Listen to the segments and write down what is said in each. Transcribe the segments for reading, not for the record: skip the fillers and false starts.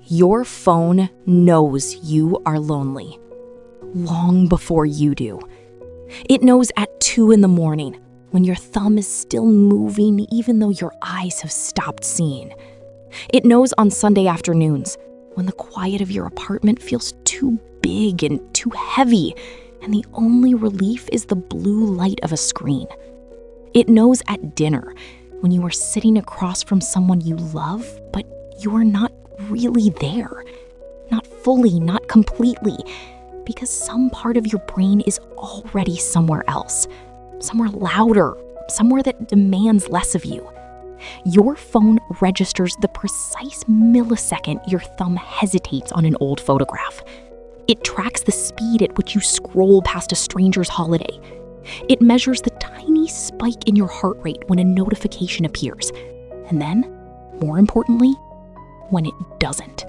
Your phone knows you are lonely long before you do. It knows at 2 in the morning when your thumb is still moving even though your eyes have stopped seeing. It knows on Sunday afternoons when the quiet of your apartment feels too big and too heavy and the only relief is the blue light of a screen. It knows at dinner when you are sitting across from someone you love, but you are not really there. Not fully, not completely, because some part of your brain is already somewhere else, somewhere louder, somewhere that demands less of you. Your phone registers the precise millisecond your thumb hesitates on an old photograph. It tracks the speed at which you scroll past a stranger's holiday. It measures the tiny spike in your heart rate when a notification appears. And then, more importantly, when it doesn't.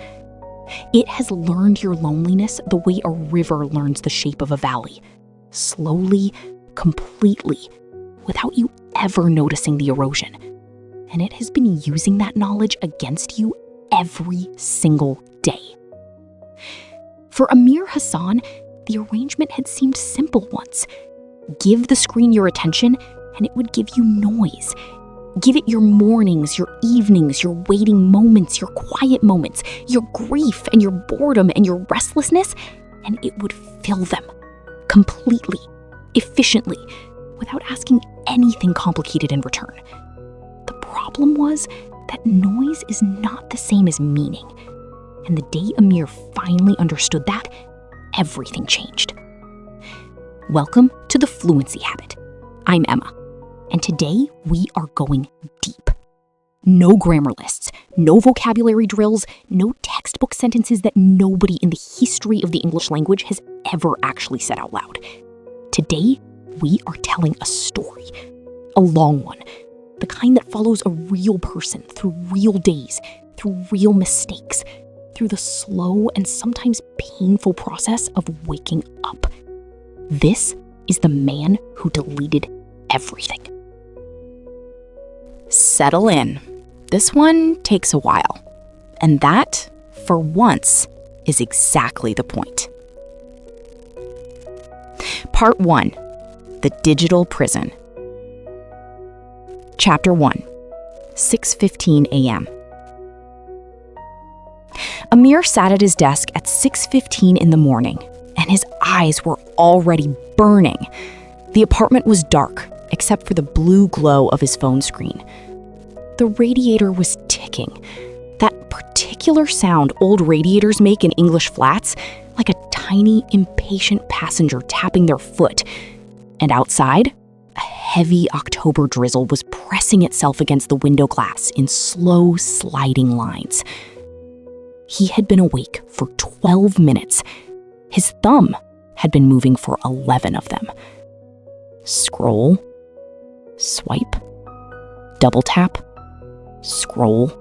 It has learned your loneliness the way a river learns the shape of a valley. Slowly, completely, without you ever noticing the erosion. And it has been using that knowledge against you every single day. For Amir Hassan, the arrangement had seemed simple once. Give the screen your attention, and it would give you noise. Give it your mornings, your evenings, your waiting moments, your quiet moments, your grief and your boredom and your restlessness, and it would fill them completely, efficiently, without asking anything complicated in return. The problem was that noise is not the same as meaning. And the day Amir finally understood that, everything changed. Welcome to the Fluency Habit. I'm Emma, and today we are going deep. No grammar lists, no vocabulary drills, no textbook sentences that nobody in the history of the English language has ever actually said out loud. Today, we are telling a story, a long one, the kind that follows a real person through real days, through real mistakes, through the slow and sometimes painful process of waking up. This is the man who deleted everything. Settle in. This one takes a while. And that, for once, is exactly the point. Part 1. The Digital Prison. Chapter 1. 6:15 a.m. Amir sat at his desk at 6:15 in the morning, and his eyes were already burning. The apartment was dark, except for the blue glow of his phone screen. The radiator was ticking, that particular sound old radiators make in English flats, like a tiny, impatient passenger tapping their foot. And outside, a heavy October drizzle was pressing itself against the window glass in slow, sliding lines. He had been awake for 12 minutes. His thumb had been moving for 11 of them. Scroll, swipe, double tap, scroll.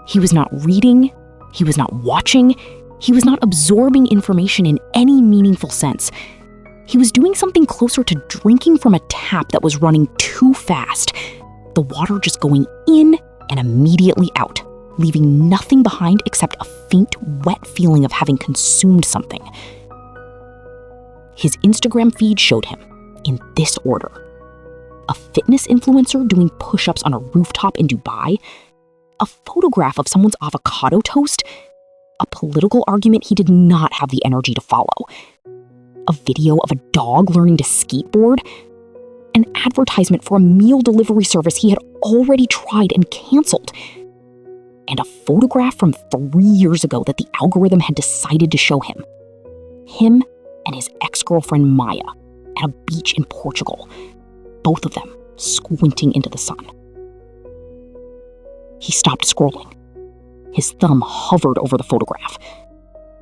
He was not reading, he was not watching, he was not absorbing information in any meaningful sense. He was doing something closer to drinking from a tap that was running too fast, the water just going in and immediately out, leaving nothing behind except a faint, wet feeling of having consumed something. His Instagram feed showed him, in this order: a fitness influencer doing push-ups on a rooftop in Dubai, a photograph of someone's avocado toast, a political argument he did not have the energy to follow, a video of a dog learning to skateboard, an advertisement for a meal delivery service he had already tried and canceled, and a photograph from 3 years ago that the algorithm had decided to show him. Him and his ex-girlfriend Maya at a beach in Portugal, both of them squinting into the sun. He stopped scrolling. His thumb hovered over the photograph.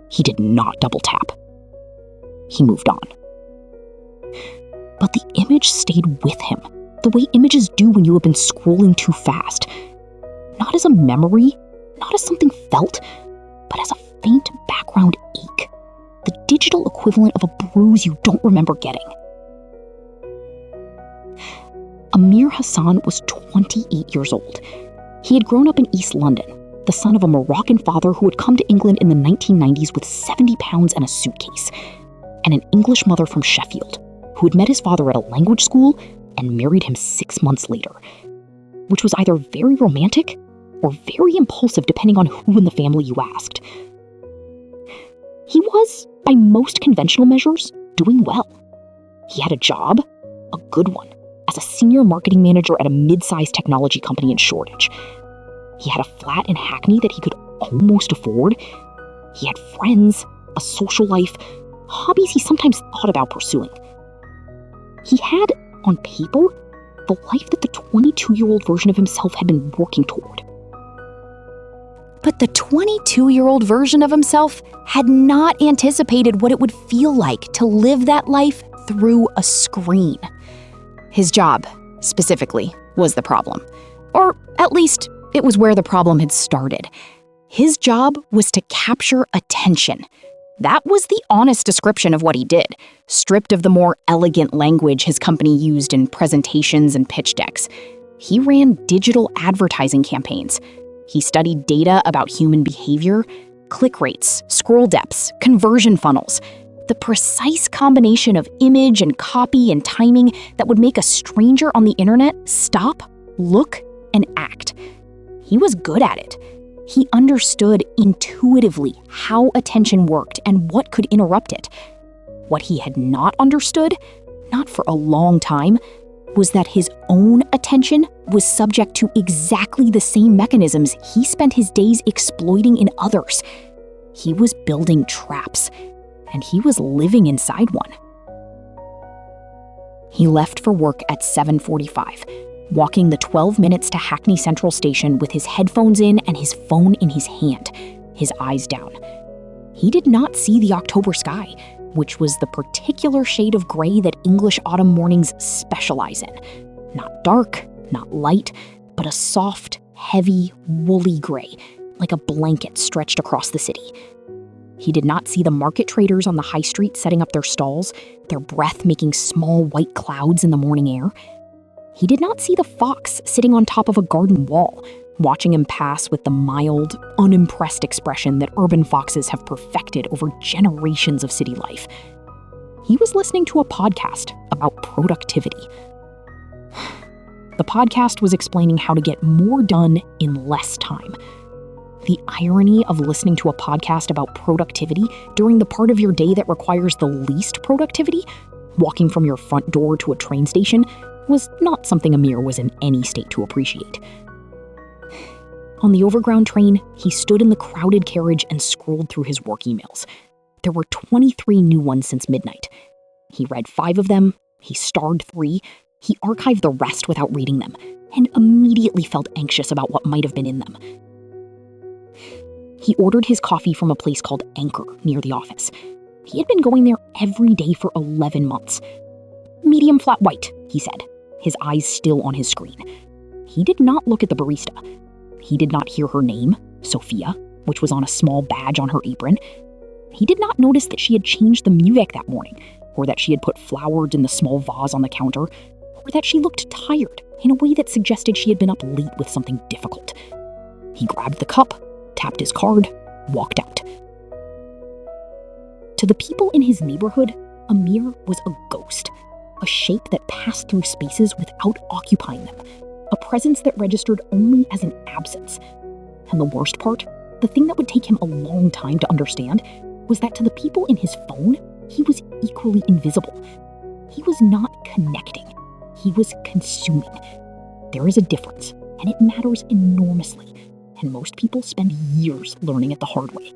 He did not double tap. He moved on. But the image stayed with him, the way images do when you have been scrolling too fast. Not as a memory, not as something felt, but as a faint background ache. The digital equivalent of a bruise you don't remember getting. Amir Hassan was 28 years old. He had grown up in East London, the son of a Moroccan father who had come to England in the 1990s with 70 pounds and a suitcase, and an English mother from Sheffield who had met his father at a language school and married him 6 months later, which was either very romantic or very impulsive depending on who in the family you asked. He was, by most conventional measures, doing well. He had a job, a good one, as a senior marketing manager at a mid-sized technology company in Shoreditch. He had a flat in Hackney that he could almost afford. He had friends, a social life, hobbies he sometimes thought about pursuing. He had, on paper, the life that the 22-year-old version of himself had been working toward. But the 22-year-old version of himself had not anticipated what it would feel like to live that life through a screen. His job, specifically, was the problem. Or at least, it was where the problem had started. His job was to capture attention. That was the honest description of what he did, stripped of the more elegant language his company used in presentations and pitch decks. He ran digital advertising campaigns. He studied data about human behavior, click rates, scroll depths, conversion funnels, the precise combination of image and copy and timing that would make a stranger on the internet stop, look, and act. He was good at it. He understood intuitively how attention worked and what could interrupt it. What he had not understood, not for a long time, was that his own attention was subject to exactly the same mechanisms he spent his days exploiting in others. He was building traps, and he was living inside one. He left for work at 7:45, walking the 12 minutes to Hackney Central Station with his headphones in and his phone in his hand, his eyes down. He did not see the October sky, which was the particular shade of gray that English autumn mornings specialize in. Not dark, not light, but a soft, heavy, woolly gray, like a blanket stretched across the city. He did not see the market traders on the high street setting up their stalls, their breath making small white clouds in the morning air. He did not see the fox sitting on top of a garden wall, watching him pass with the mild, unimpressed expression that urban foxes have perfected over generations of city life. He was listening to a podcast about productivity. The podcast was explaining how to get more done in less time. The irony of listening to a podcast about productivity during the part of your day that requires the least productivity, walking from your front door to a train station, was not something Amir was in any state to appreciate. On the overground train, he stood in the crowded carriage and scrolled through his work emails. There were 23 new ones since midnight. He read 5 of them, he starred 3, he archived the rest without reading them, and immediately felt anxious about what might have been in them. He ordered his coffee from a place called Anchor near the office. He had been going there every day for 11 months. "Medium flat white," he said, his eyes still on his screen. He did not look at the barista. He did not hear her name, Sophia, which was on a small badge on her apron. He did not notice that she had changed the music that morning, or that she had put flowers in the small vase on the counter, or that she looked tired in a way that suggested she had been up late with something difficult. He grabbed the cup, tapped his card, walked out. To the people in his neighborhood, Amir was a ghost, a shape that passed through spaces without occupying them, a presence that registered only as an absence. And the worst part, the thing that would take him a long time to understand, was that to the people in his phone, he was equally invisible. He was not connecting. He was consuming. There is a difference, and it matters enormously, and most people spend years learning it the hard way.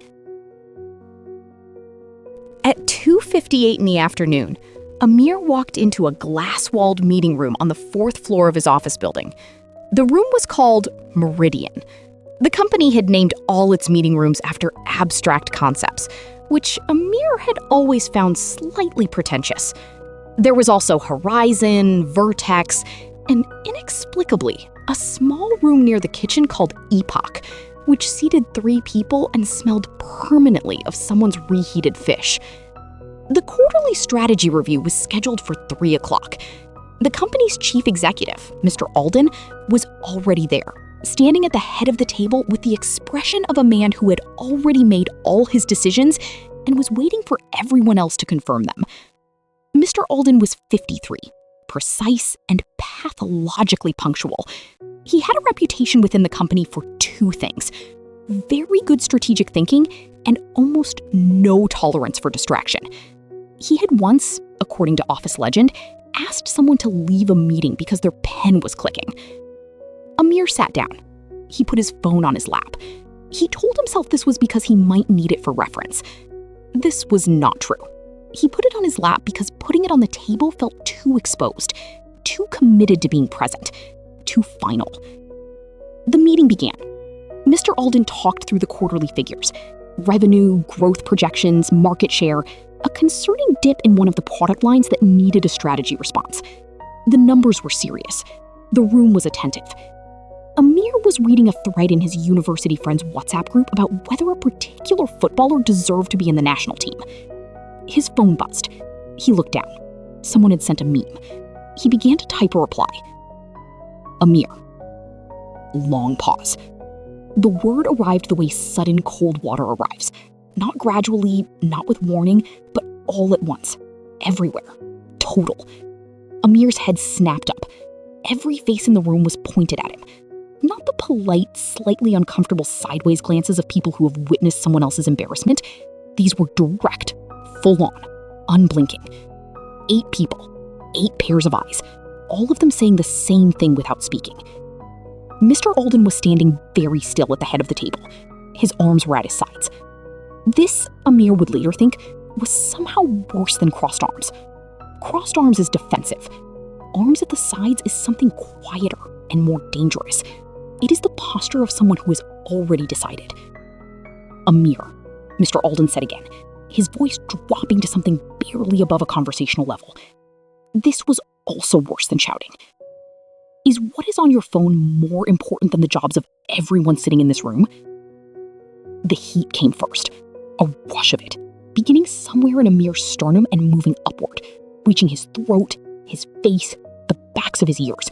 At 2:58 in the afternoon, Amir walked into a glass-walled meeting room on the 4th floor of his office building. The room was called Meridian. The company had named all its meeting rooms after abstract concepts, which Amir had always found slightly pretentious. There was also Horizon, Vertex, and inexplicably, a small room near the kitchen called Epoch, which seated 3 people and smelled permanently of someone's reheated fish. The quarterly strategy review was scheduled for 3 o'clock. The company's chief executive, Mr. Alden, was already there, standing at the head of the table with the expression of a man who had already made all his decisions and was waiting for everyone else to confirm them. Mr. Alden was 53, precise and pathologically punctual. He had a reputation within the company for two things: very good strategic thinking and almost no tolerance for distraction. He had once, according to office legend, asked someone to leave a meeting because their pen was clicking. Amir sat down. He put his phone on his lap. He told himself this was because he might need it for reference. This was not true. He put it on his lap because putting it on the table felt too exposed, too committed to being present, too final. The meeting began. Mr. Alden talked through the quarterly figures: revenue, growth projections, market share, a concerning dip in one of the product lines that needed a strategy response. The numbers were serious. The room was attentive. Amir was reading a thread in his university friend's WhatsApp group about whether a particular footballer deserved to be in the national team. His phone buzzed. He looked down. Someone had sent a meme. He began to type a reply. Amir. Long pause. The word arrived the way sudden cold water arrives. Not gradually, not with warning, but all at once. Everywhere. Total. Amir's head snapped up. Every face in the room was pointed at him. Not the polite, slightly uncomfortable sideways glances of people who have witnessed someone else's embarrassment. These were direct, full-on, unblinking. 8 people, 8 pairs of eyes, all of them saying the same thing without speaking. Mr. Alden was standing very still at the head of the table. His arms were at his sides. This, Amir would later think, was somehow worse than crossed arms. Crossed arms is defensive. Arms at the sides is something quieter and more dangerous. It is the posture of someone who has already decided. Amir, Mr. Alden said again, his voice dropping to something barely above a conversational level. This was also worse than shouting. Is what is on your phone more important than the jobs of everyone sitting in this room? The heat came first, a rush of it, beginning somewhere in Amir's sternum and moving upward, reaching his throat, his face, the backs of his ears.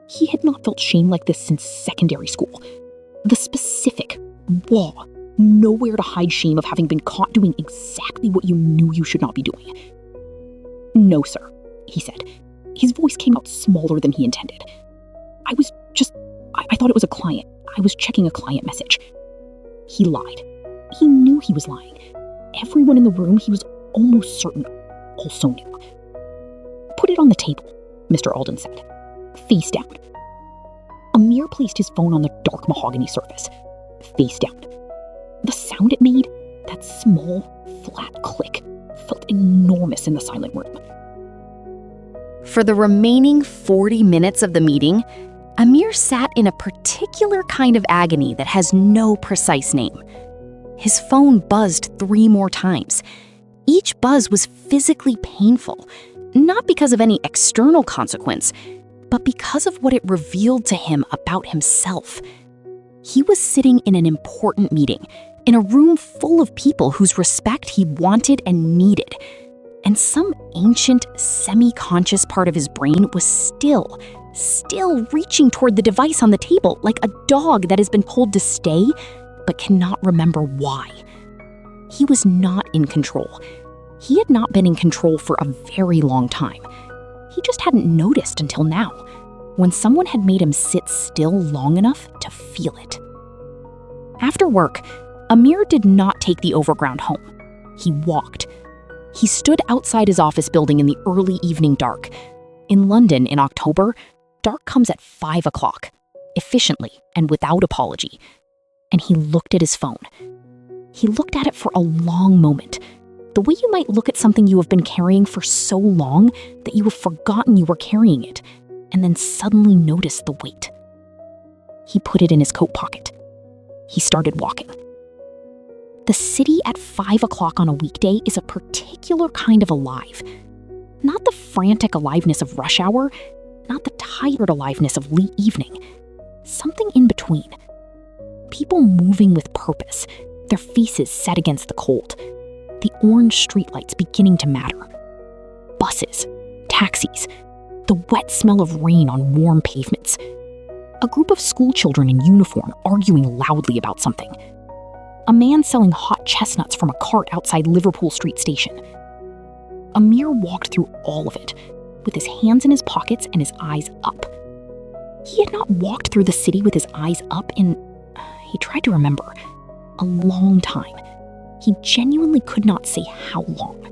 He had not felt shame like this since secondary school. The specific, raw, nowhere to hide shame of having been caught doing exactly what you knew you should not be doing. No, sir, he said. His voice came out smaller than he intended. I thought it was a client. I was checking a client message. He lied. He knew he was lying. Everyone in the room, he was almost certain, also knew. Put it on the table, Mr. Alden said. Face down. Amir placed his phone on the dark mahogany surface. Face down. The sound it made, that small, flat click, felt enormous in the silent room. For the remaining 40 minutes of the meeting, Amir sat in a particular kind of agony that has no precise name. His phone buzzed 3 more times. Each buzz was physically painful, not because of any external consequence, but because of what it revealed to him about himself. He was sitting in an important meeting, in a room full of people whose respect he wanted and needed. And some ancient, semi-conscious part of his brain was still reaching toward the device on the table like a dog that has been told to stay but cannot remember why. He was not in control. He had not been in control for a very long time. He just hadn't noticed until now, when someone had made him sit still long enough to feel it. After work, Amir did not take the overground home. He walked. He stood outside his office building in the early evening dark. In London in October, dark comes at 5 o'clock, efficiently and without apology. And he looked at his phone. He looked at it for a long moment, the way you might look at something you have been carrying for so long that you have forgotten you were carrying it, and then suddenly notice the weight. He put it in his coat pocket. He started walking. The city at 5 o'clock on a weekday is a particular kind of alive. Not the frantic aliveness of rush hour, not the tired aliveness of late evening. Something in between. People moving with purpose, their faces set against the cold. The orange streetlights beginning to matter. Buses, taxis, the wet smell of rain on warm pavements. A group of schoolchildren in uniform arguing loudly about something. A man selling hot chestnuts from a cart outside Liverpool Street Station. Amir walked through all of it, with his hands in his pockets and his eyes up. He had not walked through the city with his eyes up in, he tried to remember, a long time. He genuinely could not say how long.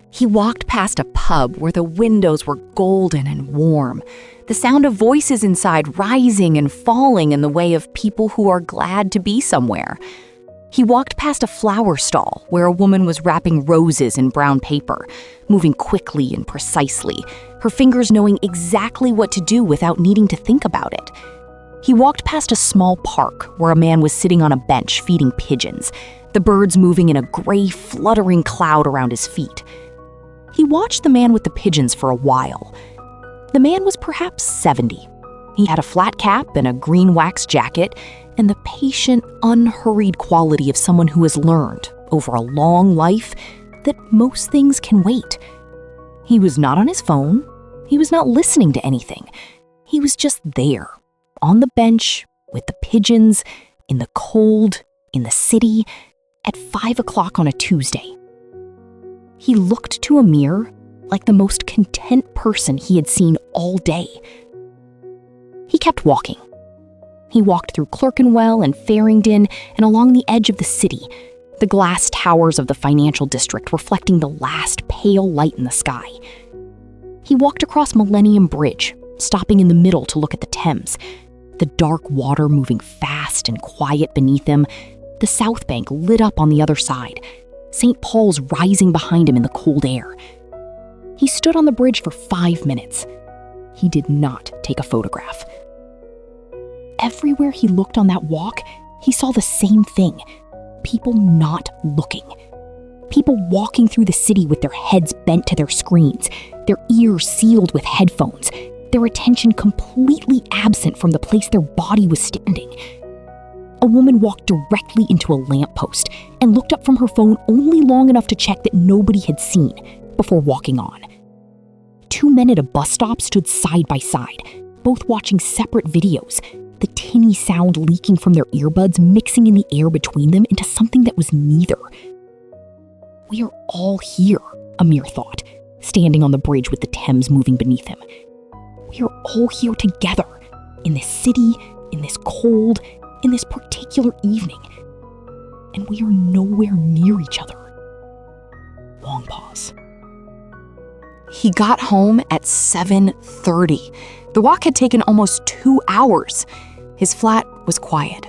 He walked past a pub where the windows were golden and warm, the sound of voices inside rising and falling in the way of people who are glad to be somewhere. He walked past a flower stall where a woman was wrapping roses in brown paper, moving quickly and precisely, her fingers knowing exactly what to do without needing to think about it. He walked past a small park where a man was sitting on a bench feeding pigeons, the birds moving in a gray, fluttering cloud around his feet. He watched the man with the pigeons for a while. The man was perhaps 70. He had a flat cap and a green wax jacket, and the patient, unhurried quality of someone who has learned, over a long life, that most things can wait. He was not on his phone. He was not listening to anything. He was just there, on the bench, with the pigeons, in the cold, in the city, at 5 o'clock on a Tuesday. He looked to Amir like the most content person he had seen all day. He kept walking. He walked through Clerkenwell and Farringdon and along the edge of the city, the glass towers of the financial district reflecting the last pale light in the sky. He walked across Millennium Bridge, stopping in the middle to look at the Thames, the dark water moving fast and quiet beneath him, the South Bank lit up on the other side, St. Paul's rising behind him in the cold air. He stood on the bridge for 5 minutes. He did not take a photograph. Everywhere he looked on that walk, he saw the same thing. People not looking. People walking through the city with their heads bent to their screens, their ears sealed with headphones, their attention completely absent from the place their body was standing. A woman walked directly into a lamppost and looked up from her phone only long enough to check that nobody had seen before walking on. 2 men at a bus stop stood side by side, both watching separate videos, the tinny sound leaking from their earbuds mixing in the air between them into something that was neither. We are all here, Amir thought, standing on the bridge with the Thames moving beneath him. We are all here together, in this city, in this cold, in this particular evening, and we are nowhere near each other. Long pause. He got home at 7:30. The walk had taken almost 2 hours. His flat was quiet.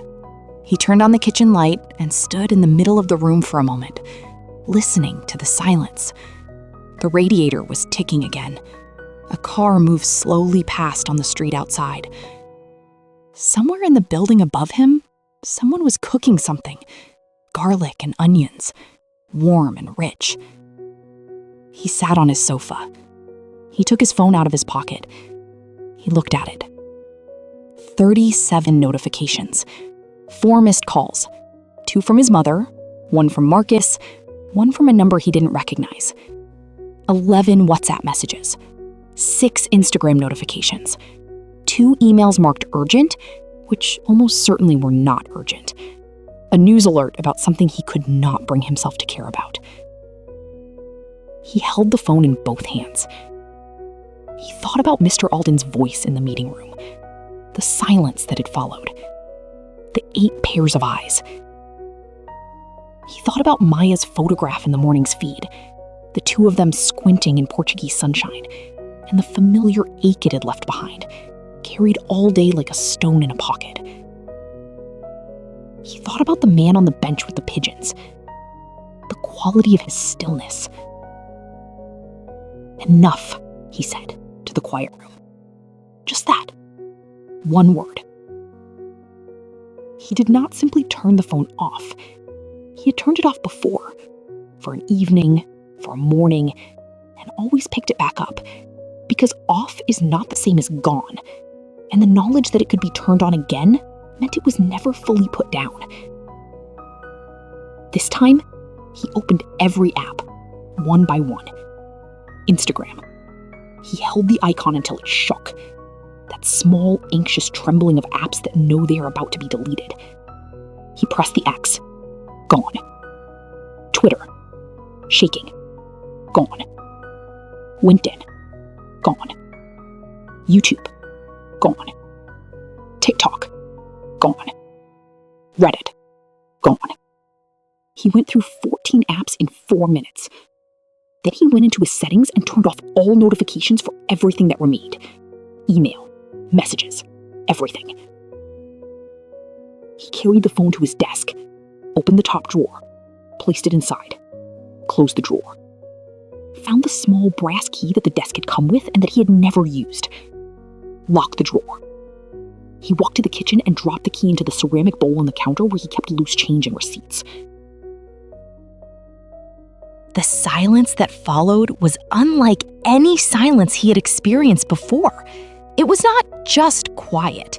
He turned on the kitchen light and stood in the middle of the room for a moment, listening to the silence. The radiator was ticking again. A car moved slowly past on the street outside. Somewhere in the building above him, someone was cooking something. Garlic and onions, warm and rich. He sat on his sofa. He took his phone out of his pocket. He looked at it. 37 notifications, 4 missed calls, 2 from his mother, 1 from Marcus, 1 from a number he didn't recognize, 11 WhatsApp messages, 6 Instagram notifications, 2 emails marked urgent, which almost certainly were not urgent, a news alert about something he could not bring himself to care about. He held the phone in both hands. He thought about Mr. Alden's voice in the meeting room, the silence that had followed, the 8 pairs of eyes. He thought about Maya's photograph in the morning's feed, the 2 of them squinting in Portuguese sunshine, and the familiar ache it had left behind, carried all day like a stone in a pocket. He thought about the man on the bench with the pigeons, the quality of his stillness. Enough, he said to the quiet room. Just that. 1 word. He did not simply turn the phone off. He had turned it off before, for an evening, for a morning, and always picked it back up, because off is not the same as gone, and the knowledge that it could be turned on again meant it was never fully put down. This time, he opened every app, one by one. Instagram. He held the icon until it shook. that small, anxious trembling of apps that know they are about to be deleted. He pressed the X. Gone. Twitter. Shaking. Gone. LinkedIn. Gone. YouTube. Gone. TikTok. Gone. Reddit. Gone. He went through 14 apps in 4 minutes. Then he went into his settings and turned off all notifications for everything that remained. Email, messages, everything. He carried the phone to his desk, opened the top drawer, placed it inside, closed the drawer. Found the small brass key that the desk had come with and that he had never used. Locked the drawer. He walked to the kitchen and dropped the key into the ceramic bowl on the counter where he kept loose change and receipts. The silence that followed was unlike any silence he had experienced before. It was not just quiet.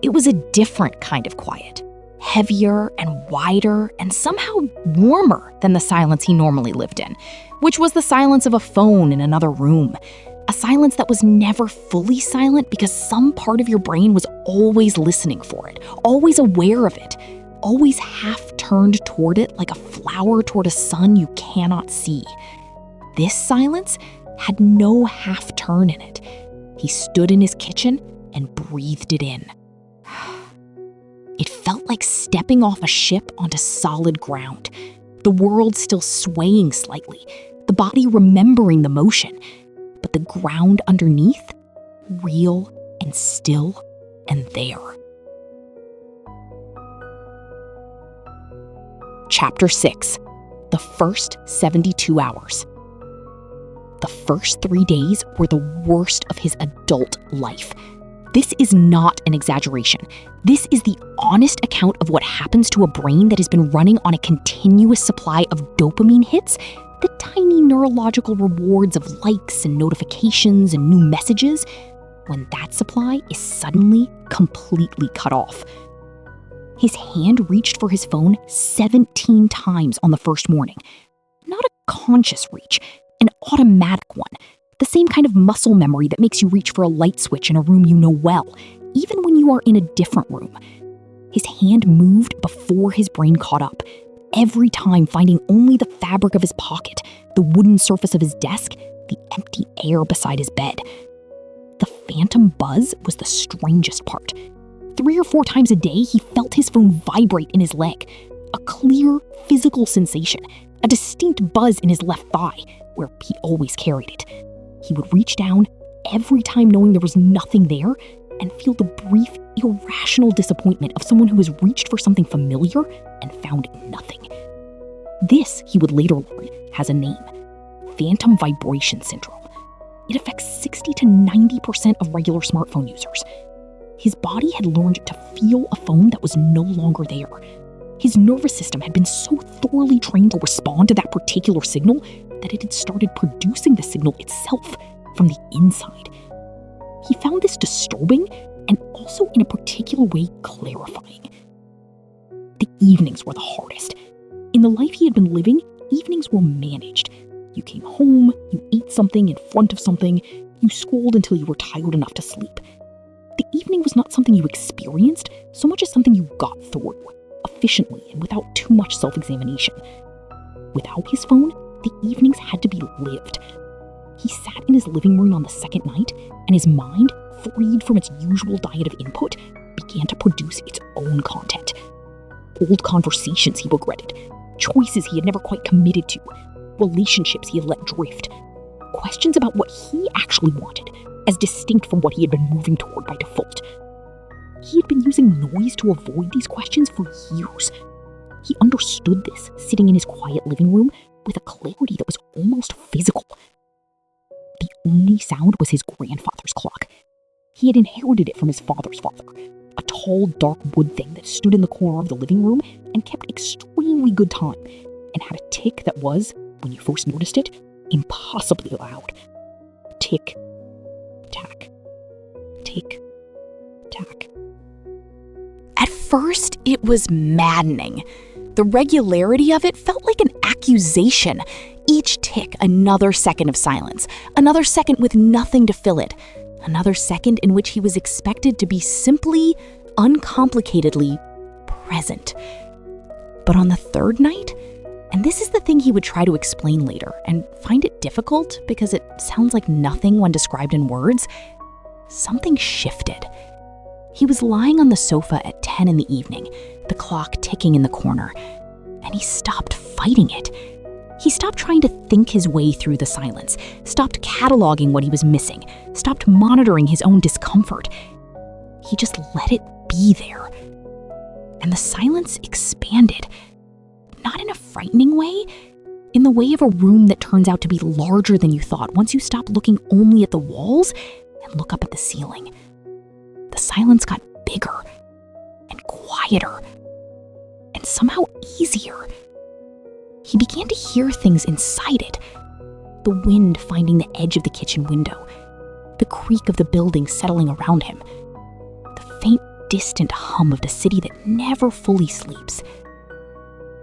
It was a different kind of quiet, heavier and wider and somehow warmer than the silence he normally lived in, which was the silence of a phone in another room. A silence that was never fully silent because some part of your brain was always listening for it, always aware of it, always half turned toward it like a flower toward a sun you cannot see. This silence had no half turn in it. He stood in his kitchen and breathed it in. It felt like stepping off a ship onto solid ground, the world still swaying slightly, the body remembering the motion, but the ground underneath, real and still and there. Chapter 6. The first 72 hours. The first 3 days were the worst of his adult life. This is not an exaggeration. This is the honest account of what happens to a brain that has been running on a continuous supply of dopamine hits, the tiny neurological rewards of likes and notifications and new messages, when that supply is suddenly completely cut off. His hand reached for his phone 17 times on the first morning. Not a conscious reach, an automatic one. The same kind of muscle memory that makes you reach for a light switch in a room you know well, even when you are in a different room. His hand moved before his brain caught up, every time finding only the fabric of his pocket, the wooden surface of his desk, the empty air beside his bed. The phantom buzz was the strangest part. 3 or 4 times a day, he felt his phone vibrate in his leg, a clear physical sensation, a distinct buzz in his left thigh, where he always carried it. He would reach down every time knowing there was nothing there and feel the brief, irrational disappointment of someone who has reached for something familiar and found nothing. This, he would later learn, has a name: phantom vibration syndrome. It affects 60 to 90% of regular smartphone users. His body had learned to feel a phone that was no longer there. His nervous system had been so thoroughly trained to respond to that particular signal that it had started producing the signal itself from the inside. He found this disturbing and also in a particular way clarifying. The evenings were the hardest. In the life he had been living, evenings were managed. You came home, you ate something in front of something, you scrolled until you were tired enough to sleep. The evening was not something you experienced so much as something you got through, efficiently and without too much self-examination. Without his phone, the evenings had to be lived. He sat in his living room on the second night, and his mind, freed from its usual diet of input, began to produce its own content. Old conversations he regretted, choices he had never quite committed to, relationships he had let drift, questions about what he actually wanted, as distinct from what he had been moving toward by default. He had been using noise to avoid these questions for years. He understood this, sitting in his quiet living room with a clarity that was almost physical. The only sound was his grandfather's clock. He had inherited it from his father's father, a tall, dark wood thing that stood in the corner of the living room and kept extremely good time, and had a tick that was, when you first noticed it, impossibly loud. Tick, tack, tick, tack. At first, it was maddening. The regularity of it felt like an accusation. Each tick, another second of silence, another second with nothing to fill it. Another second in which he was expected to be simply, uncomplicatedly present. But on the third night, and this is the thing he would try to explain later and find it difficult because it sounds like nothing when described in words, something shifted. He was lying on the sofa at 10 in the evening, the clock ticking in the corner, and he stopped fighting it. He stopped trying to think his way through the silence, stopped cataloging what he was missing, stopped monitoring his own discomfort. He just let it be there. And the silence expanded, not in a frightening way, in the way of a room that turns out to be larger than you thought once you stop looking only at the walls and look up at the ceiling. The silence got bigger and quieter and somehow easier. He began to hear things inside it. The wind finding the edge of the kitchen window, the creak of the building settling around him, the faint, distant hum of the city that never fully sleeps.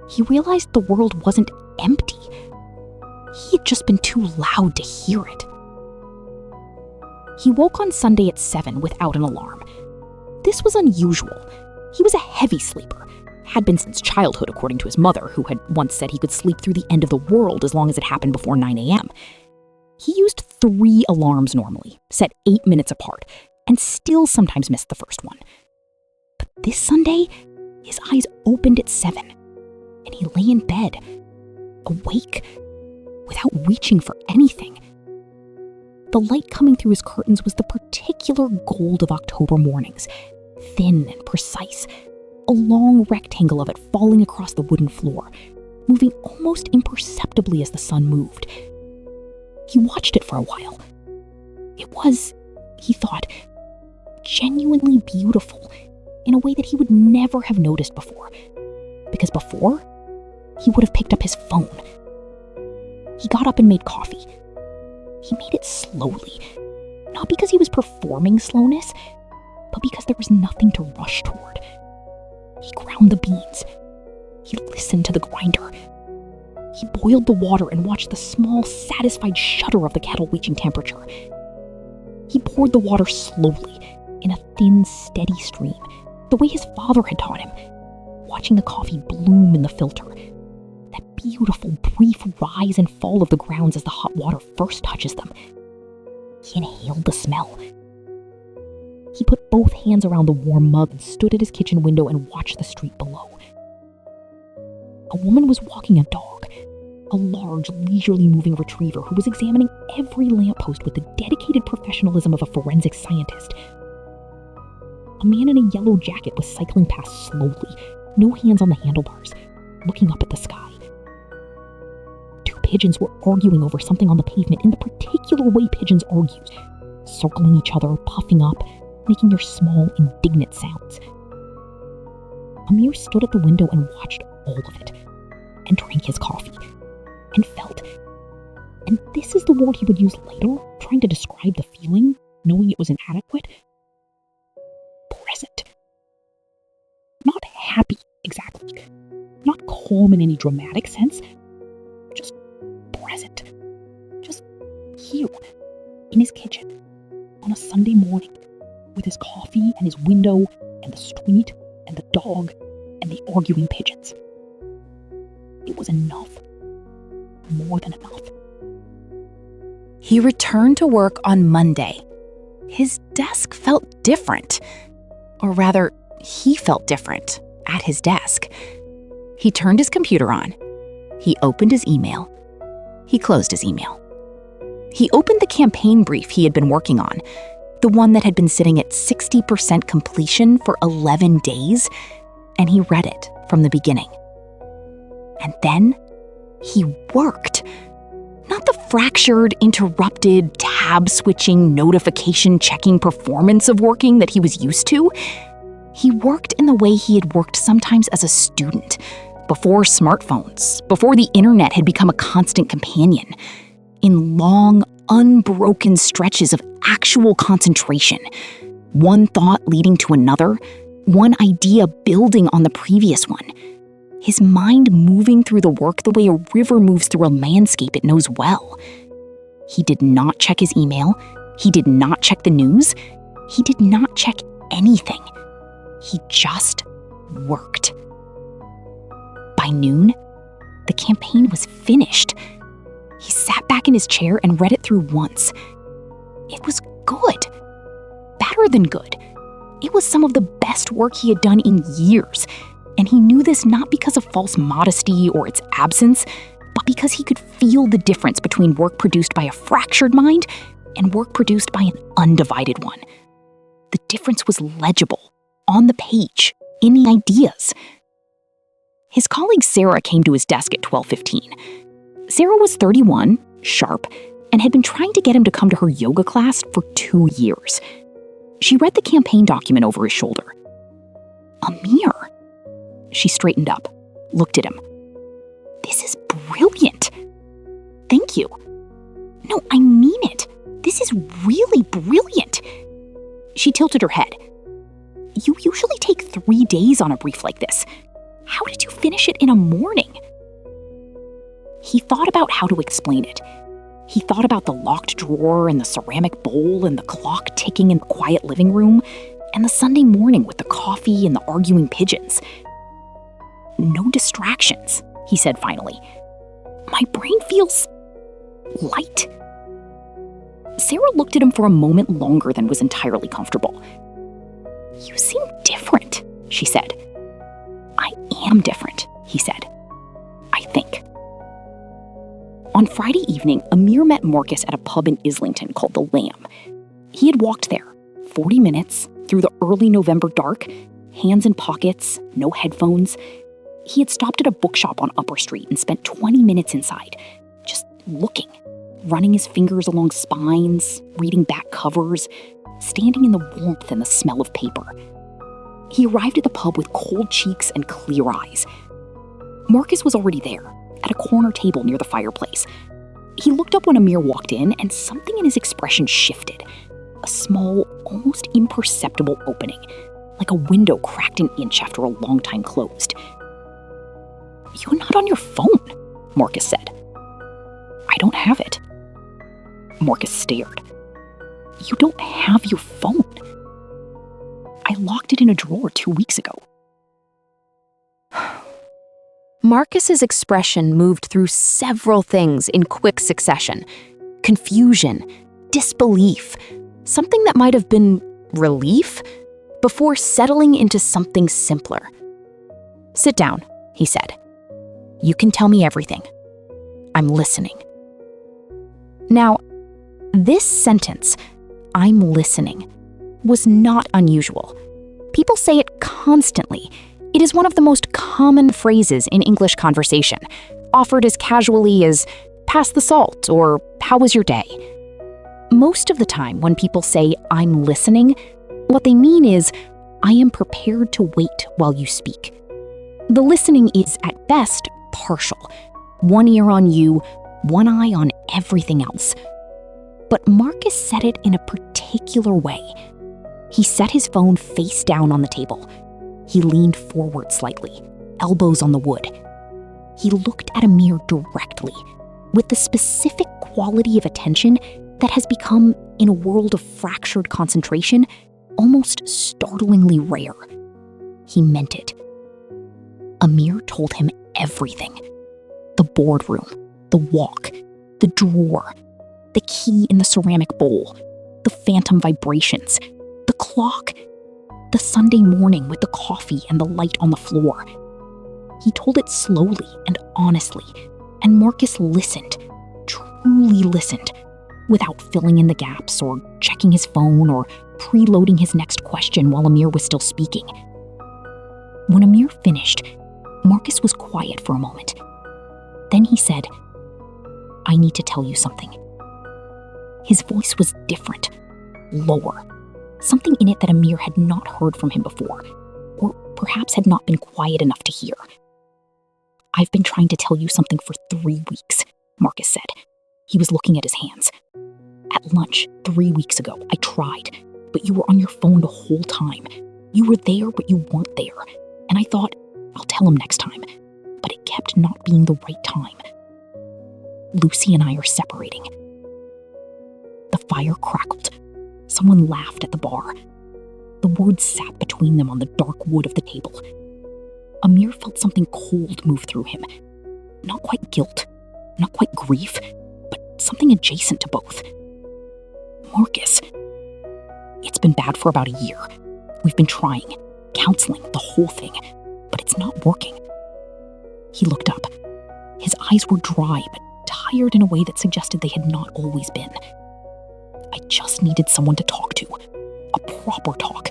He realized the world wasn't empty. He had just been too loud to hear it. He woke on Sunday at 7 without an alarm. This was unusual. He was a heavy sleeper, had been since childhood according to his mother, who had once said he could sleep through the end of the world as long as it happened before 9 a.m. He used 3 alarms normally, set 8 minutes apart, and still sometimes missed the first one. But this Sunday, his eyes opened at 7, and he lay in bed, awake, without reaching for anything. The light coming through his curtains was the particular gold of October mornings, thin and precise, a long rectangle of it falling across the wooden floor, moving almost imperceptibly as the sun moved. He watched it for a while. It was, he thought, genuinely beautiful in a way that he would never have noticed before, because before, he would have picked up his phone. He got up and made coffee. He made it slowly, not because he was performing slowness, but because there was nothing to rush toward. He ground the beans. He listened to the grinder. He boiled the water and watched the small, satisfied shudder of the kettle reaching temperature. He poured the water slowly, in a thin, steady stream, the way his father had taught him, watching the coffee bloom in the filter. That beautiful, brief rise and fall of the grounds as the hot water first touches them. He inhaled the smell. He put both hands around the warm mug and stood at his kitchen window and watched the street below. A woman was walking a dog, a large, leisurely moving retriever who was examining every lamppost with the dedicated professionalism of a forensic scientist. A man in a yellow jacket was cycling past slowly, no hands on the handlebars, looking up at the sky. 2 pigeons were arguing over something on the pavement in the particular way pigeons argue, circling each other, puffing up, making their small, indignant sounds. Amir stood at the window and watched all of it, and drank his coffee, and felt. And this is the word he would use later, trying to describe the feeling, knowing it was inadequate. Present. Not happy, exactly. Not calm in any dramatic sense. Just present. Just here, in his kitchen, on a Sunday morning, with his coffee and his window and the street and the dog and the arguing pigeons. It was enough. More than enough. He returned to work on Monday. His desk felt different. Or rather, he felt different at his desk. He turned his computer on. He opened his email. He closed his email. He opened the campaign brief he had been working on, the one that had been sitting at 60% completion for 11 days, and he read it from the beginning. And then he worked. Not the fractured, interrupted, tab-switching, notification-checking performance of working that he was used to. He worked in the way he had worked sometimes as a student, before smartphones, before the internet had become a constant companion, in long, unbroken stretches of actual concentration, one thought leading to another, one idea building on the previous one, his mind moving through the work the way a river moves through a landscape it knows well. He did not check his email, He did not check the news. He did not check anything. He just worked. By noon, the campaign was finished. He sat back in his chair and read it through once. It was good. Better than good. It was some of the best work he had done in years, and he knew this not because of false modesty or its absence, but because he could feel the difference between work produced by a fractured mind and work produced by an undivided one. The difference was legible, on the page, in the ideas. His colleague Sarah came to his desk at 12:15. Sarah was 31, sharp, and had been trying to get him to come to her yoga class for 2 years. She read the campaign document over his shoulder. Amir. She straightened up, looked at him. This is brilliant. Thank you. No, I mean it. This is really brilliant. She tilted her head. You usually take 3 days on a brief like this. How did you finish it in a morning? He thought about how to explain it. He thought about the locked drawer and the ceramic bowl and the clock ticking in the quiet living room and the Sunday morning with the coffee and the arguing pigeons. No distractions, he said finally. My brain feels light. Sarah looked at him for a moment longer than was entirely comfortable. You seem different, she said. I am different, he said. I think. On Friday evening, Amir met Marcus at a pub in Islington called The Lamb. He had walked there, 40 minutes, through the early November dark, hands in pockets, no headphones. He had stopped at a bookshop on Upper Street and spent 20 minutes inside, just looking, running his fingers along spines, reading back covers, standing in the warmth and the smell of paper. He arrived at the pub with cold cheeks and clear eyes. Marcus was already there, at a corner table near the fireplace. He looked up when Amir walked in, and something in his expression shifted. A small, almost imperceptible opening, like a window cracked an inch after a long time closed. You're not on your phone, Marcus said. I don't have it. Marcus stared. You don't have your phone. I locked it in a drawer 2 weeks ago. Marcus's expression moved through several things in quick succession. Confusion, disbelief, something that might have been relief, before settling into something simpler. Sit down, he said. You can tell me everything. I'm listening. Now, this sentence, I'm listening, was not unusual. People say it constantly. It is one of the most common phrases in English conversation, offered as casually as, pass the salt, or how was your day? Most of the time when people say, I'm listening, what they mean is, I am prepared to wait while you speak. The listening is, at best, partial. One ear on you, one eye on everything else. But Marcus said it in a particular way. He set his phone face down on the table. He leaned forward slightly, elbows on the wood. He looked at Amir directly, with the specific quality of attention that has become, in a world of fractured concentration, almost startlingly rare. He meant it. Amir told him everything. The boardroom, the walk, the drawer, the key in the ceramic bowl, the phantom vibrations, the clock, the Sunday morning with the coffee and the light on the floor. He told it slowly and honestly, and Marcus listened, truly listened, without filling in the gaps or checking his phone or preloading his next question while Amir was still speaking. When Amir finished, Marcus was quiet for a moment. Then he said, I need to tell you something. His voice was different, lower, something in it that Amir had not heard from him before, or perhaps had not been quiet enough to hear. I've been trying to tell you something for 3 weeks, Marcus said. He was looking at his hands. At lunch 3 weeks ago, I tried, but you were on your phone the whole time. You were there, but you weren't there. And I thought, I'll tell him next time. But it kept not being the right time. Lucy and I are separating. The fire crackled. Someone laughed at the bar. The words sat between them on the dark wood of the table. Amir felt something cold move through him. Not quite guilt, not quite grief, but something adjacent to both. Marcus. It's been bad for about a year. We've been trying, counseling, the whole thing, but it's not working. He looked up. His eyes were dry, but tired in a way that suggested they had not always been. I just needed someone to talk to. A proper talk.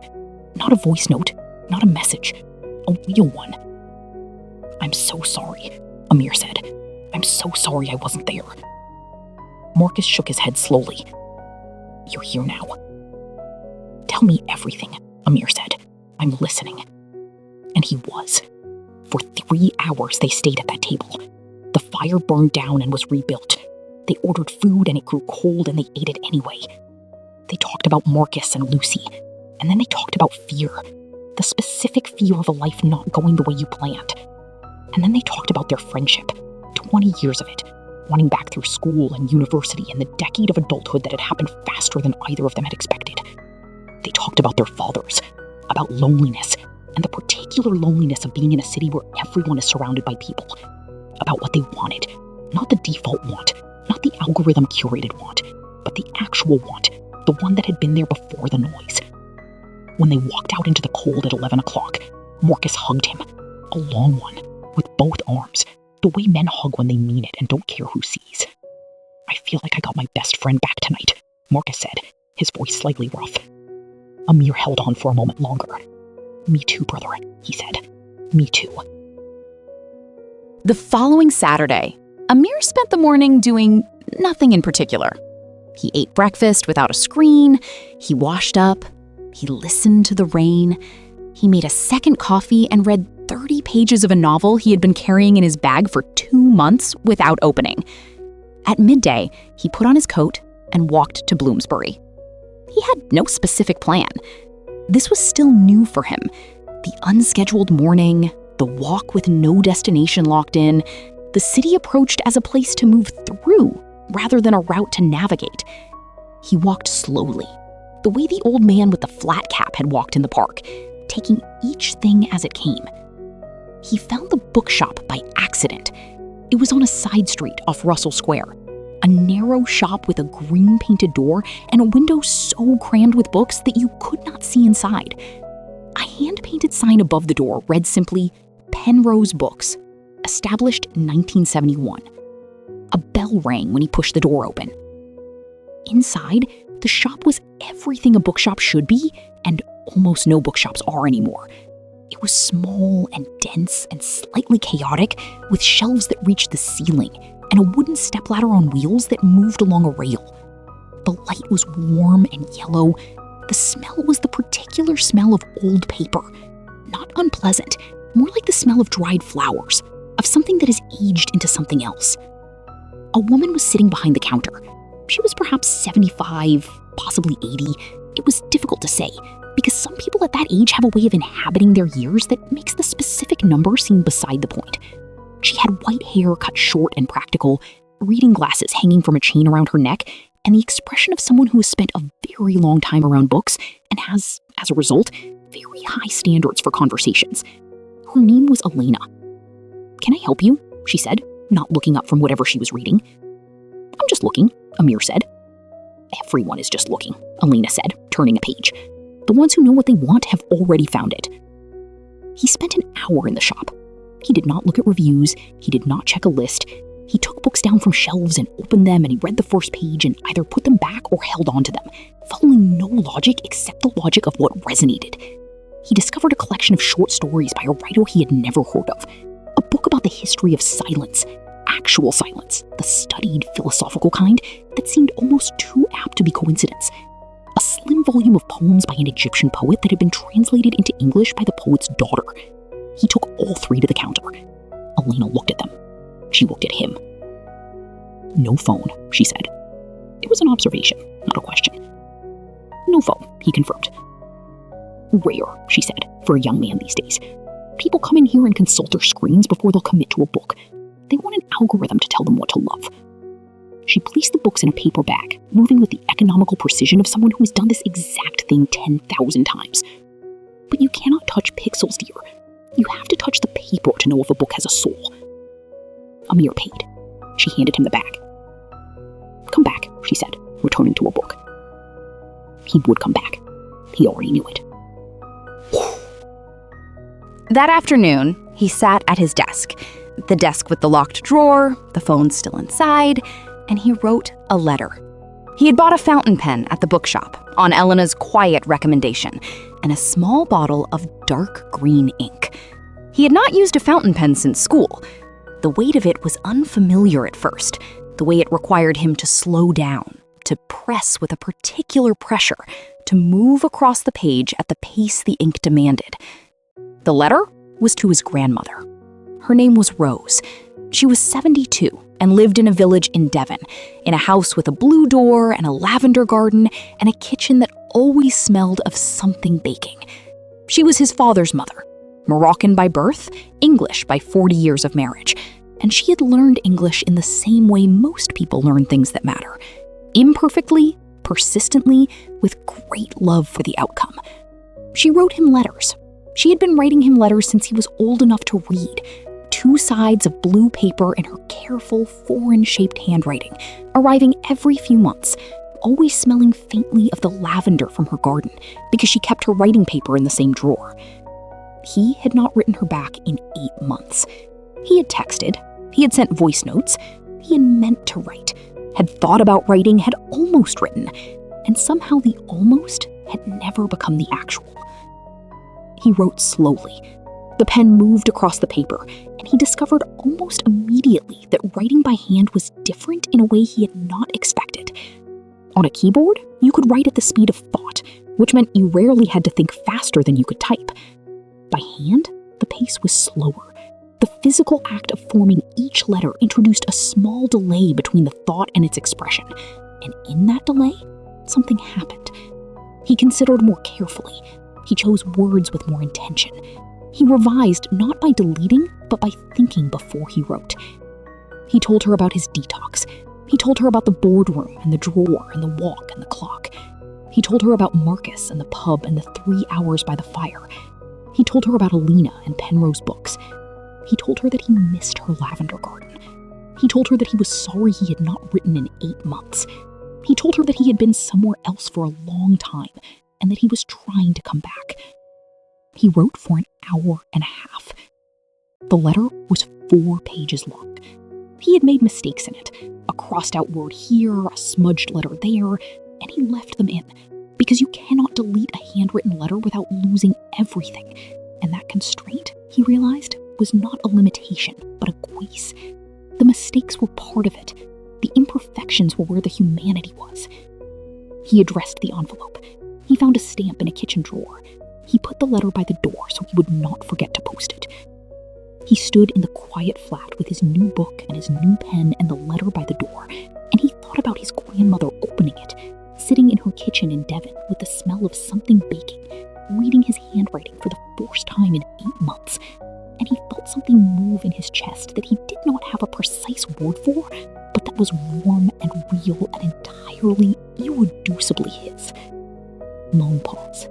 Not a voice note, not a message. A real one. I'm so sorry, Amir said. I'm so sorry I wasn't there. Marcus shook his head slowly. You're here now. Tell me everything, Amir said. I'm listening. And he was. For 3 hours they stayed at that table. The fire burned down and was rebuilt. They ordered food and it grew cold and they ate it anyway. They talked about Marcus and Lucy. And then they talked about fear. The specific fear of a life not going the way you planned. And then they talked about their friendship. 20 years of it. Running back through school and university and the decade of adulthood that had happened faster than either of them had expected. They talked about their fathers. About loneliness. And the particular loneliness of being in a city where everyone is surrounded by people. About what they wanted. Not the default want. Not the algorithm-curated want. But the actual want. The one that had been there before the noise. When they walked out into the cold at 11 o'clock, Marcus hugged him. A long one. With both arms. The way men hug when they mean it and don't care who sees. I feel like I got my best friend back tonight, Marcus said, his voice slightly rough. Amir held on for a moment longer. Me too, brother, he said. Me too. The following Saturday, Amir spent the morning doing nothing in particular. He ate breakfast without a screen, he washed up, he listened to the rain, he made a second coffee and read 30 pages of a novel he had been carrying in his bag for 2 months without opening. At midday, he put on his coat and walked to Bloomsbury. He had no specific plan. This was still new for him. The unscheduled morning, the walk with no destination locked in, the city approached as a place to move through rather than a route to navigate. He walked slowly, the way the old man with the flat cap had walked in the park, taking each thing as it came. He found the bookshop by accident. It was on a side street off Russell Square, a narrow shop with a green-painted door and a window so crammed with books that you could not see inside. A hand-painted sign above the door read simply, Penrose Books, established 1971. A bell rang when he pushed the door open. Inside, the shop was everything a bookshop should be, and almost no bookshops are anymore. It was small and dense and slightly chaotic, with shelves that reached the ceiling and a wooden stepladder on wheels that moved along a rail. The light was warm and yellow. The smell was the particular smell of old paper. Not unpleasant, more like the smell of dried flowers, of something that has aged into something else. A woman was sitting behind the counter. She was perhaps 75, possibly 80. It was difficult to say, because some people at that age have a way of inhabiting their years that makes the specific number seem beside the point. She had white hair cut short and practical, reading glasses hanging from a chain around her neck, and the expression of someone who has spent a very long time around books and has, as a result, very high standards for conversations. Her name was Elena. "Can I help you?" she said, not looking up from whatever she was reading. "I'm just looking," Amir said. "Everyone is just looking," Elena said, turning a page. "The ones who know what they want have already found it." He spent an hour in the shop. He did not look at reviews. He did not check a list. He took books down from shelves and opened them, and he read the first page and either put them back or held on to them, following no logic except the logic of what resonated. He discovered a collection of short stories by a writer he had never heard of, a book about the history of silence, actual silence, the studied philosophical kind that seemed almost too apt to be coincidence, a slim volume of poems by an Egyptian poet that had been translated into English by the poet's daughter. He took all three to the counter. Elena looked at them. She looked at him. "No phone," she said. It was an observation, not a question. "No phone," he confirmed. "Rare," she said, for a young man these days. "People come in here and consult their screens before they'll commit to a book. They want an algorithm to tell them what to love." She placed the books in a paper bag, moving with the economical precision of someone who has done this exact thing 10,000 times. But you cannot touch pixels, dear. You have to touch the paper to know if a book has a soul. Amir paid. She handed him the bag. "Come back," she said, returning to her book. He would come back. He already knew it. That afternoon, he sat at his desk, the desk with the locked drawer, the phone still inside, and he wrote a letter. He had bought a fountain pen at the bookshop on Elena's quiet recommendation and a small bottle of dark green ink. He had not used a fountain pen since school. The weight of it was unfamiliar at first, the way it required him to slow down, to press with a particular pressure, to move across the page at the pace the ink demanded. The letter was to his grandmother. Her name was Rose. She was 72 and lived in a village in Devon, in a house with a blue door and a lavender garden and a kitchen that always smelled of something baking. She was his father's mother, Moroccan by birth, English by 40 years of marriage, and she had learned English in the same way most people learn things that matter: imperfectly, persistently, with great love for the outcome. She wrote him letters. She had been writing him letters since he was old enough to read. 2 sides of blue paper in her careful, foreign-shaped handwriting, arriving every few months, always smelling faintly of the lavender from her garden because she kept her writing paper in the same drawer. He had not written her back in 8 months. He had texted, he had sent voice notes, he had meant to write, had thought about writing, had almost written, and somehow the almost had never become the actual. He wrote slowly. The pen moved across the paper, and he discovered almost immediately that writing by hand was different in a way he had not expected. On a keyboard, you could write at the speed of thought, which meant you rarely had to think faster than you could type. By hand, the pace was slower. The physical act of forming each letter introduced a small delay between the thought and its expression, and in that delay, something happened. He considered more carefully. He chose words with more intention. He revised not by deleting, but by thinking before he wrote. He told her about his detox. He told her about the boardroom and the drawer and the walk and the clock. He told her about Marcus and the pub and the 3 hours by the fire. He told her about Alina and Penrose books. He told her that he missed her lavender garden. He told her that he was sorry he had not written in 8 months. He told her that he had been somewhere else for a long time and that he was trying to come back. He wrote for an hour and a half. The letter was 4 pages long. He had made mistakes in it, a crossed-out word here, a smudged letter there, and he left them in, because you cannot delete a handwritten letter without losing everything, and that constraint, he realized, was not a limitation, but a grace. The mistakes were part of it. The imperfections were where the humanity was. He addressed the envelope. He found a stamp in a kitchen drawer. He put the letter by the door so he would not forget to post it. He stood in the quiet flat with his new book and his new pen and the letter by the door, and he thought about his grandmother opening it, sitting in her kitchen in Devon with the smell of something baking, reading his handwriting for the first time in 8 months, and he felt something move in his chest that he did not have a precise word for, but that was warm and real and entirely, irreducibly his. Long pause.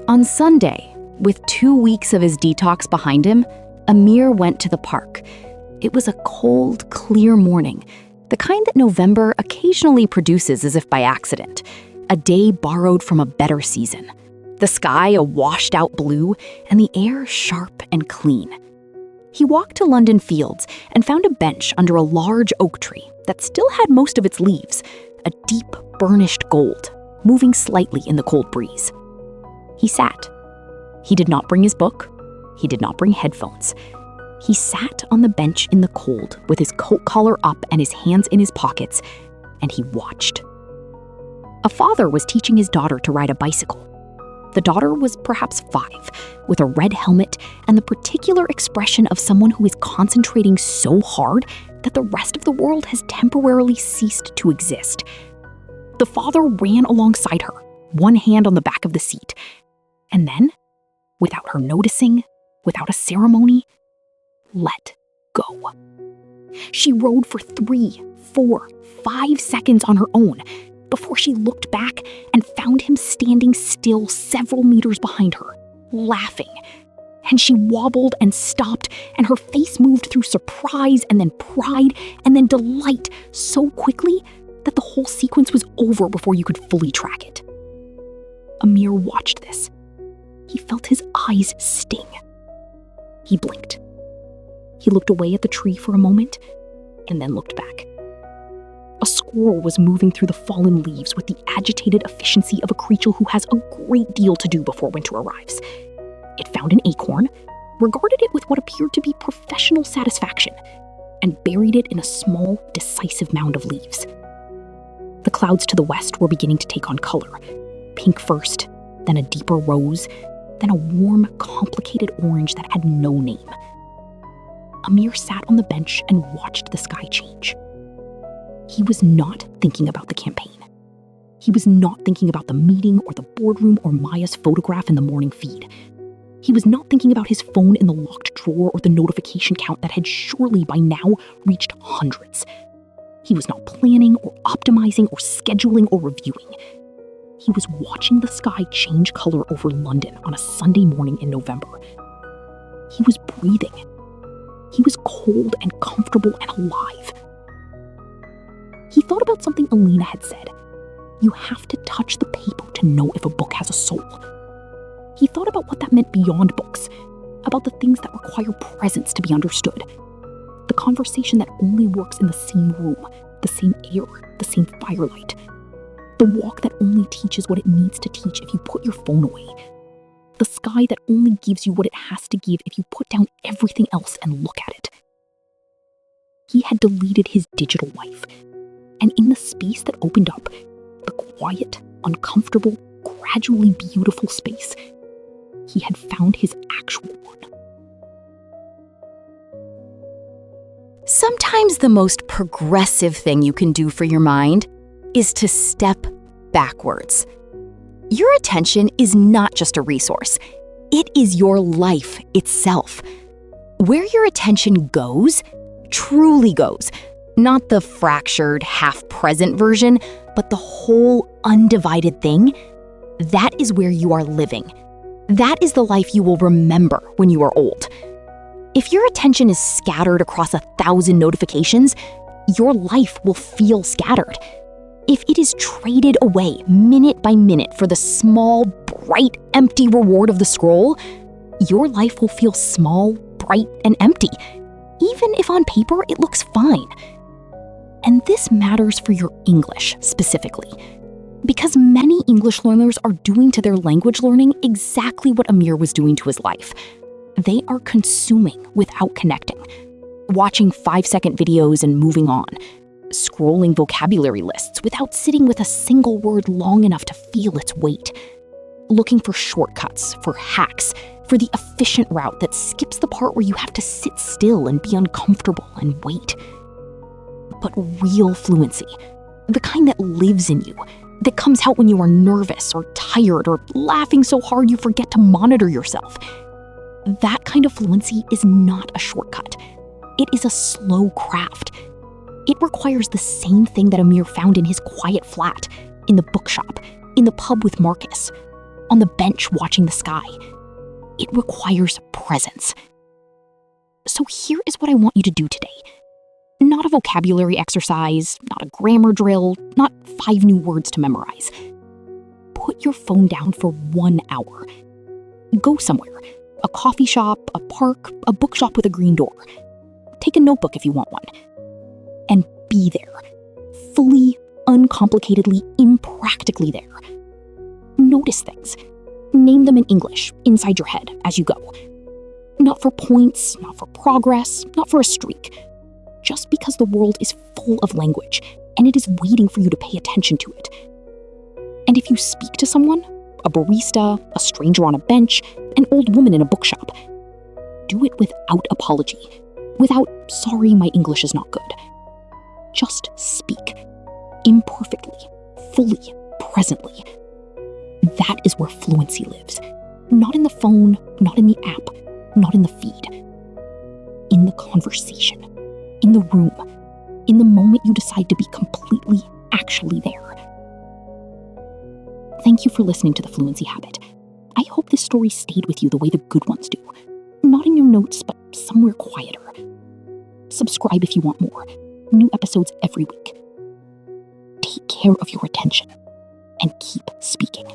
On Sunday, with 2 weeks of his detox behind him, Amir went to the park. It was a cold, clear morning, the kind that November occasionally produces as if by accident, a day borrowed from a better season. The sky a washed-out blue, and the air sharp and clean. He walked to London Fields and found a bench under a large oak tree that still had most of its leaves, a deep, burnished gold, moving slightly in the cold breeze. He sat. He did not bring his book. He did not bring headphones. He sat on the bench in the cold with his coat collar up and his hands in his pockets, and he watched. A father was teaching his daughter to ride a bicycle. The daughter was perhaps 5, with a red helmet and the particular expression of someone who is concentrating so hard that the rest of the world has temporarily ceased to exist. The father ran alongside her, one hand on the back of the seat, and then, without her noticing, without a ceremony, let go. She rode for 3, 4, 5 seconds on her own before she looked back and found him standing still several meters behind her, laughing. And she wobbled and stopped, and her face moved through surprise and then pride and then delight so quickly that the whole sequence was over before you could fully track it. Amir watched this. He felt his eyes sting. He blinked. He looked away at the tree for a moment and then looked back. A squirrel was moving through the fallen leaves with the agitated efficiency of a creature who has a great deal to do before winter arrives. It found an acorn, regarded it with what appeared to be professional satisfaction, and buried it in a small, decisive mound of leaves. The clouds to the west were beginning to take on color. Pink first, then a deeper rose, then a warm, complicated orange that had no name. Amir sat on the bench and watched the sky change. He was not thinking about the campaign. He was not thinking about the meeting or the boardroom or Maya's photograph in the morning feed. He was not thinking about his phone in the locked drawer or the notification count that had surely by now reached hundreds. He was not planning or optimizing or scheduling or reviewing. He was watching the sky change color over London on a Sunday morning in November. He was breathing. He was cold and comfortable and alive. He thought about something Alina had said. You have to touch the paper to know if a book has a soul. He thought about what that meant beyond books, about the things that require presence to be understood. The conversation that only works in the same room, the same air, the same firelight. The walk that only teaches what it needs to teach if you put your phone away. The sky that only gives you what it has to give if you put down everything else and look at it. He had deleted his digital life. And in the space that opened up, the quiet, uncomfortable, gradually beautiful space, he had found his actual one. Sometimes the most progressive thing you can do for your mind is to step backwards. Your attention is not just a resource. It is your life itself. Where your attention goes, truly goes, not the fractured, half-present version, but the whole undivided thing, that is where you are living. That is the life you will remember when you are old. If your attention is scattered across 1,000 notifications, your life will feel scattered. If it is traded away minute by minute for the small, bright, empty reward of the scroll, your life will feel small, bright, and empty, even if on paper it looks fine. And this matters for your English specifically, because many English learners are doing to their language learning exactly what Amir was doing to his life. They are consuming without connecting, watching 5-second videos and moving on, scrolling vocabulary lists without sitting with a single word long enough to feel its weight, looking for shortcuts, for hacks, for the efficient route that skips the part where you have to sit still and be uncomfortable and wait. But real fluency, the kind that lives in you, that comes out when you are nervous or tired or laughing so hard you forget to monitor yourself, that kind of fluency is not a shortcut. It is a slow craft. It requires the same thing that Amir found in his quiet flat, in the bookshop, in the pub with Marcus, on the bench watching the sky. It requires presence. So here is what I want you to do today. Not a vocabulary exercise, not a grammar drill, not 5 new words to memorize. Put your phone down for 1 hour. Go somewhere. A coffee shop, a park, a bookshop with a green door. Take a notebook if you want one. And be there. Fully, uncomplicatedly, impractically there. Notice things. Name them in English, inside your head, as you go. Not for points, not for progress, not for a streak. Just because the world is full of language, and it is waiting for you to pay attention to it. And if you speak to someone, a barista, a stranger on a bench, an old woman in a bookshop, do it without apology, without, sorry, my English is not good. Just speak, imperfectly, fully, presently. That is where fluency lives. Not in the phone, not in the app, not in the feed. In the conversation, in in the room, in the moment you decide to be completely actually there. Thank you for listening to The Fluency Habit. I hope this story stayed with you the way the good ones do. Not in your notes, but somewhere quieter. Subscribe if you want more. New episodes every week. Take care of your attention and keep speaking.